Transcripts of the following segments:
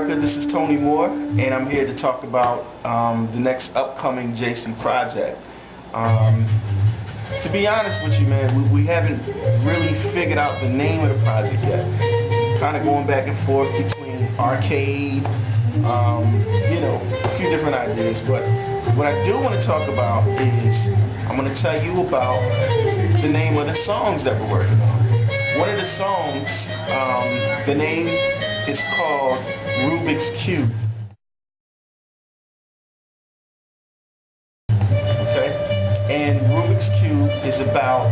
America, this is Tony Moore, and I'm here to talk about the next upcoming Jason project. To be honest with you, man, we haven't really figured out the name of the project yet. Kind of going back and forth between arcade, a few different ideas. But what I do want to talk about is I'm going to tell you about the name of the songs that we're working on. One of the songs, the name is called Rubik's Cube. Okay? And Rubik's Cube is about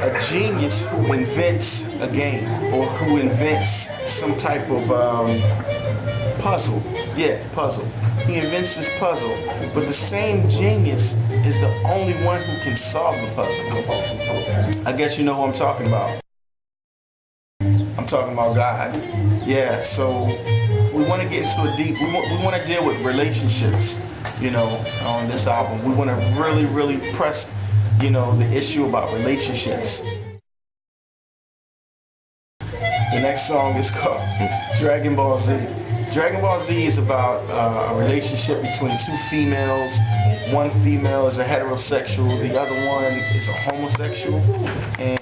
a genius who invents a game or who invents some type of puzzle. Yeah, puzzle. He invents this puzzle, but the same genius is the only one who can solve the puzzle. I guess you know who I'm talking about. I'm talking about God. Yeah, so we want to get into a deep, we want to deal with relationships, on this album. We want to really press, the issue about relationships. The next song is called Dragon Ball Z. Dragon Ball Z is about a relationship between two females. One female is a heterosexual, the other one is a homosexual, and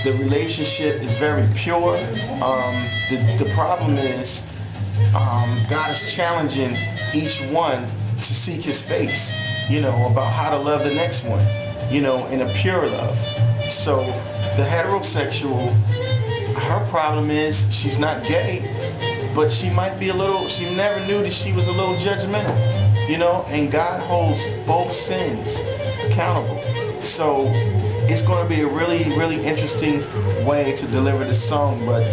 the relationship is very pure. The problem is God is challenging each one to seek his face, about how to love the next one, in a pure love. So the heterosexual, her problem is she's not gay, but she might be she never knew that she was a little judgmental, and God holds both sins accountable. So it's going to be a really interesting way to deliver the song, but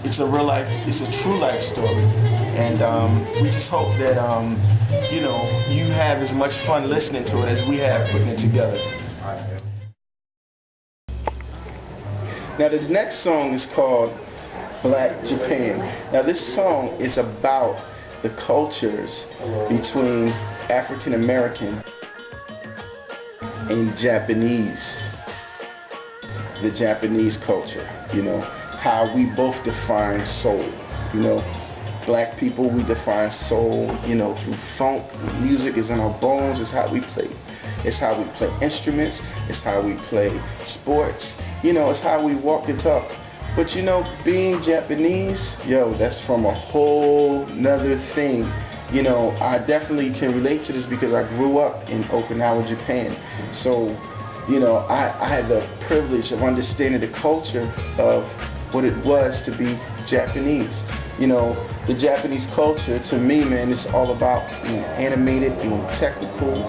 it's a true life story, and we just hope that you have as much fun listening to it as we have putting it together. Now the next song is called Black Japan. Now this song is about the cultures between African American and Japanese. The Japanese culture, how we both define soul. Black people, we define soul, through funk, through music. Is in our bones. It's how we play. It's how we play instruments. It's how we play sports. It's how we walk and talk. But being Japanese, that's from a whole nother thing. I definitely can relate to this because I grew up in Okinawa, Japan. So, I had the privilege of understanding the culture of what it was to be Japanese. The Japanese culture, to me, man, it's all about being animated, being technical,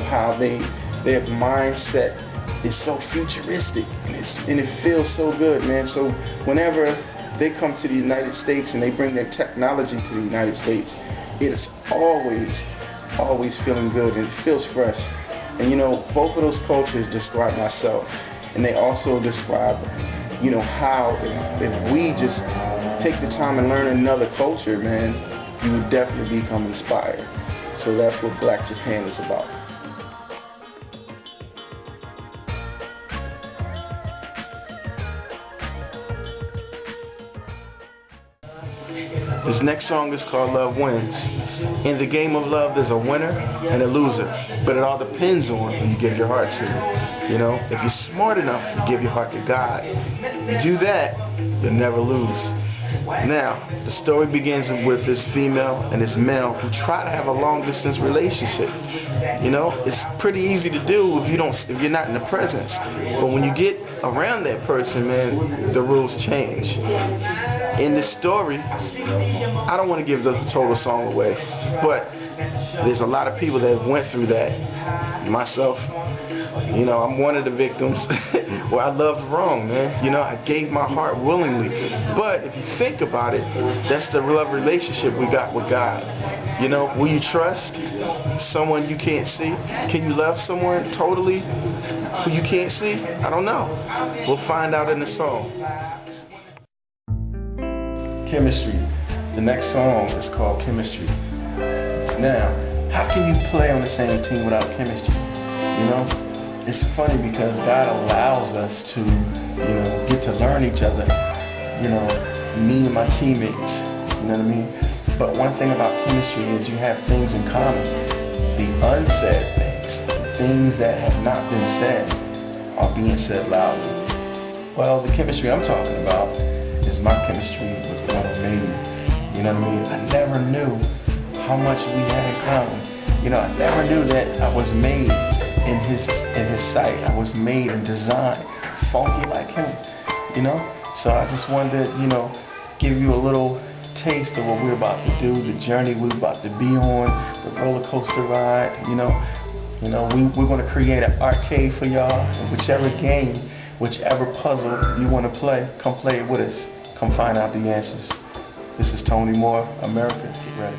how their mindset is so futuristic, and it feels so good, man. So whenever they come to the United States and they bring their technology to the United States, it is always feeling good, and it feels fresh. And both of those cultures describe myself, and they also describe, how if we just take the time and learn another culture, man, you would definitely become inspired. So that's what Black Japan is about. This next song is called Love Wins. In the game of love, there's a winner and a loser, but it all depends on who you give your heart to. If you're smart enough, you give your heart to God. If you do that, you'll never lose. Now, the story begins with this female and this male who try to have a long-distance relationship. It's pretty easy to do if you're not in the presence. But when you get around that person, man, the rules change. In this story, I don't want to give the total song away, but there's a lot of people that went through that. Myself, I'm one of the victims where I loved wrong, man. I gave my heart willingly. But if you think about it, that's the love relationship we got with God. Will you trust someone you can't see? Can you love someone totally who you can't see? I don't know. We'll find out in the song. Chemistry. The next song is called Chemistry. Now, how can you play on the same team without chemistry? It's funny because God allows us to, get to learn each other, me and my teammates, you know what I mean? But one thing about chemistry is you have things in common. The unsaid things that have not been said are being said loudly. Well, the chemistry I'm talking about is my chemistry with Ronald Maiden. You know what I mean? I never knew how much we had in common. You know, I never knew that I was made in his sight. I was made and designed funky like him, you know? So I just wanted to, you know, give you a little taste of what we're about to do, the journey we're about to be on, the roller coaster ride, you know. We're going to create an arcade for y'all, and whichever game, whichever puzzle you want to play, come play it with us. Come find out the answers. This is Tony Moore, America. Get ready.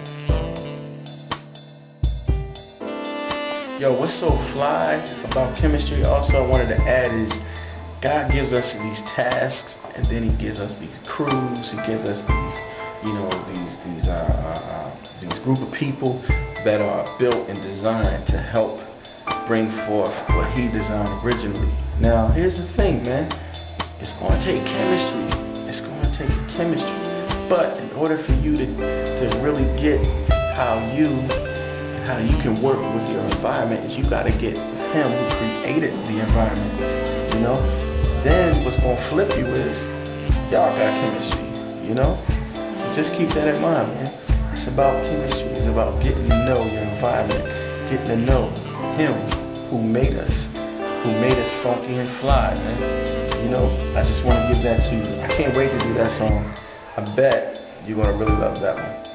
Yo, what's so fly about chemistry also I wanted to add is God gives us these tasks, and then he gives us these crews, he gives us these, you know, these group of people that are built and designed to help bring forth what he designed originally. Now, here's the thing, man. It's going to take chemistry. It's going to take chemistry. But in order for you to really get how you can work with your environment, is you got to get him who created the environment, you know? Then what's going to flip you is y'all got chemistry, you know? So just keep that in mind, man. It's about chemistry. It's about getting to know your environment, getting to know him who made us funky and fly, man. You know, I just want to give that to you. I can't wait to do that song. I bet you're going to really love that one.